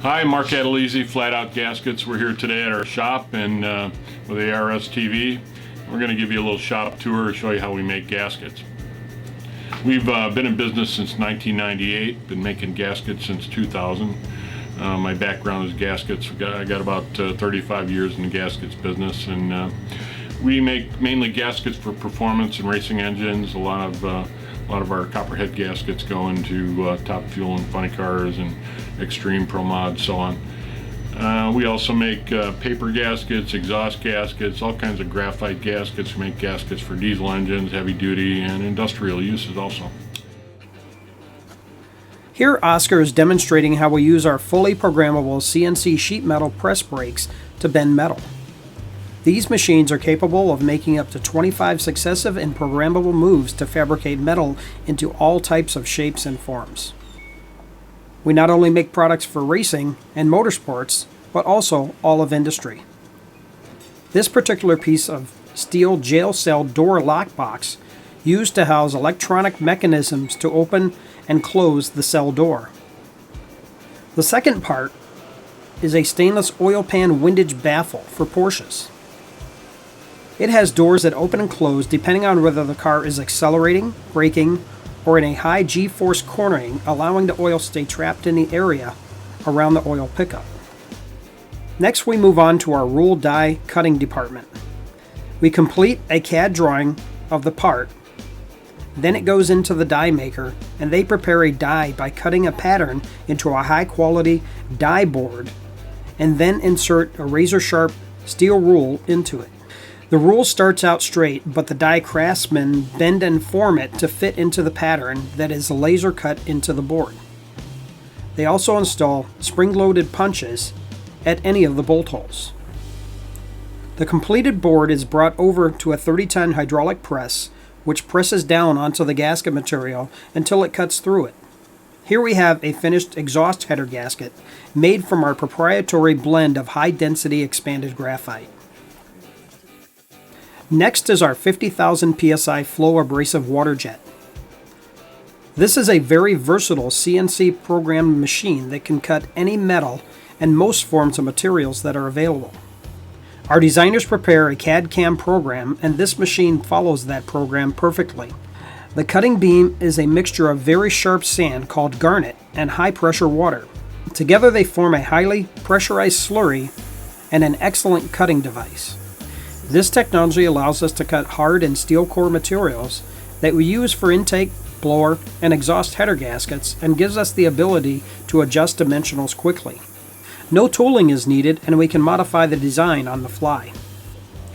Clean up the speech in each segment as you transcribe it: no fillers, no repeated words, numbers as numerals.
Hi, Mark Adelizi, Flatout Gaskets. We're here today at our shop and with the ARS-TV. We're going to give you a little shop tour and show you how we make gaskets. We've been in business since 1998, been making gaskets since 2000. My background is gaskets. I got about 35 years in the gaskets business, and we make mainly gaskets for performance and racing engines. A lot of our copperhead gaskets go into Top Fuel and funny cars and Extreme Pro Mod, so on. We also make paper gaskets, exhaust gaskets, all kinds of graphite gaskets. We make gaskets for diesel engines, heavy duty, and industrial uses also. Here Oscar is demonstrating how we use our fully programmable CNC sheet metal press brakes to bend metal. These machines are capable of making up to 25 successive and programmable moves to fabricate metal into all types of shapes and forms. We not only make products for racing and motorsports, but also all of industry. This particular piece of steel jail cell door lock box used to house electronic mechanisms to open and close the cell door. The second part is a stainless oil pan windage baffle for Porsches. It has doors that open and close depending on whether the car is accelerating, braking, or in a high G-force cornering, allowing the oil to stay trapped in the area around the oil pickup. Next, we move on to our rule die cutting department. We complete a CAD drawing of the part, then it goes into the die maker, and they prepare a die by cutting a pattern into a high-quality die board, and then insert a razor-sharp steel rule into it. The rule starts out straight, but the die craftsmen bend and form it to fit into the pattern that is laser cut into the board. They also install spring-loaded punches at any of the bolt holes. The completed board is brought over to a 30-ton hydraulic press, which presses down onto the gasket material until it cuts through it. Here we have a finished exhaust header gasket made from our proprietary blend of high-density expanded graphite. Next is our 50,000 psi flow abrasive Waterjet. This is a very versatile CNC programmed machine that can cut any metal and most forms of materials that are available. Our designers prepare a CAD/CAM program, and this machine follows that program perfectly. The cutting beam is a mixture of very sharp sand called garnet and high pressure water. Together they form a highly pressurized slurry and an excellent cutting device. This technology allows us to cut hard and steel core materials that we use for intake, blower, and exhaust header gaskets, and gives us the ability to adjust dimensionals quickly. No tooling is needed, and we can modify the design on the fly.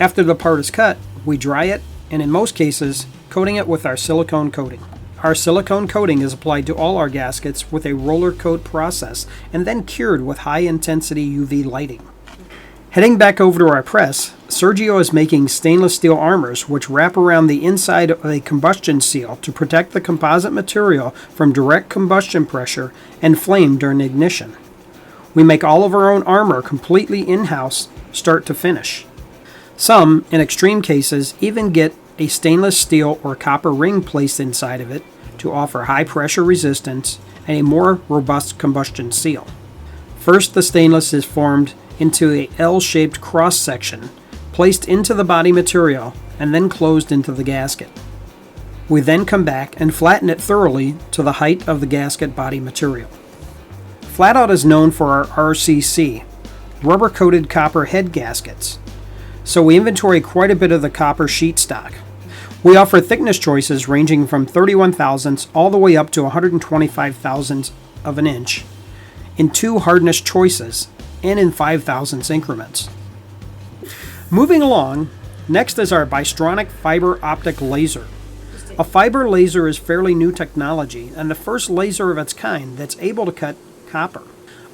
After the part is cut, we dry it, and in most cases, coating it with our silicone coating. Our silicone coating is applied to all our gaskets with a roller coat process and then cured with high-intensity UV lighting. Heading back over to our press, Sergio is making stainless steel armors which wrap around the inside of a combustion seal to protect the composite material from direct combustion pressure and flame during ignition. We make all of our own armor completely in-house, start to finish. Some, in extreme cases, even get a stainless steel or copper ring placed inside of it to offer high pressure resistance and a more robust combustion seal. First, the stainless is formed into a L-shaped cross-section, placed into the body material, and then closed into the gasket. We then come back and flatten it thoroughly to the height of the gasket body material. Flatout is known for our RCC, rubber-coated copper head gaskets, so we inventory quite a bit of the copper sheet stock. We offer thickness choices ranging from 31 thousandths all the way up to 125 thousandths of an inch in two hardness choices and in 5 thousandths increments. Moving along, next is our Bystronic fiber optic laser. A fiber laser is fairly new technology and the first laser of its kind that's able to cut copper.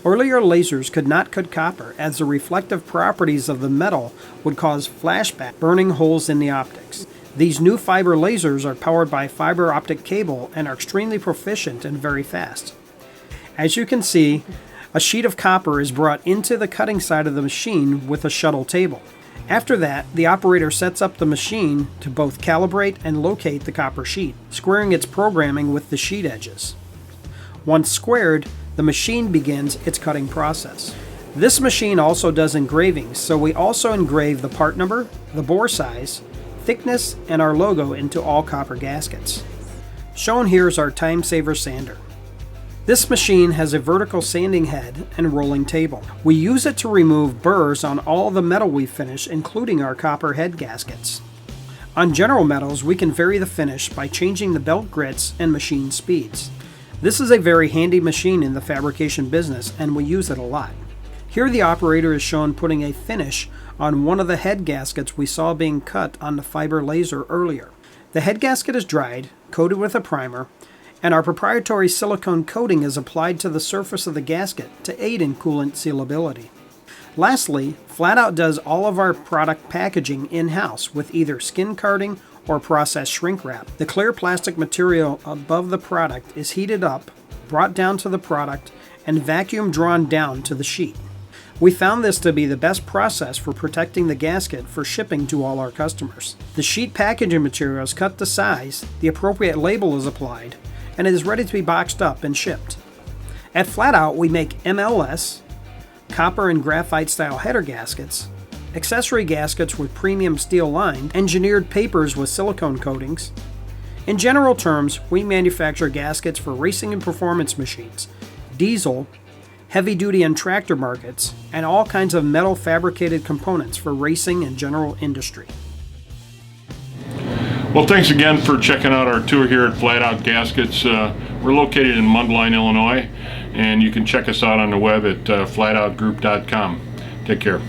Earlier lasers could not cut copper as the reflective properties of the metal would cause flashback, burning holes in the optics. These new fiber lasers are powered by fiber optic cable and are extremely proficient and very fast. As you can see, a sheet of copper is brought into the cutting side of the machine with a shuttle table. After that, the operator sets up the machine to both calibrate and locate the copper sheet, squaring its programming with the sheet edges. Once squared, the the machine begins its cutting process. This machine also does engravings, so we also engrave the part number, the bore size, thickness, and our logo into all copper gaskets. Shown here is our time saver sander. This machine has a vertical sanding head and rolling table. We use it to remove burrs on all the metal we finish, including our copper head gaskets. On general metals, we can vary the finish by changing the belt grits and machine speeds. This is a very handy machine in the fabrication business, and we use it a lot. Here the operator is shown putting a finish on one of the head gaskets we saw being cut on the fiber laser earlier. The head gasket is dried, coated with a primer, and our proprietary silicone coating is applied to the surface of the gasket to aid in coolant sealability. Lastly, Flatout does all of our product packaging in-house with either skin carding or processed shrink wrap. The clear plastic material above the product is heated up, brought down to the product, and vacuum drawn down to the sheet. We found this to be the best process for protecting the gasket for shipping to all our customers. The sheet packaging material is cut to size, the appropriate label is applied, and it is ready to be boxed up and shipped. At Flatout, we make MLS, copper and graphite style header gaskets, accessory gaskets with premium steel line, engineered papers with silicone coatings. In general terms, we manufacture gaskets for racing and performance machines, diesel, heavy duty and tractor markets, and all kinds of metal fabricated components for racing and general industry. Well, thanks again for checking out our tour here at Flatout Gaskets. We're located in Mundelein, Illinois, and you can check us out on the web at flatoutgroup.com. Take care.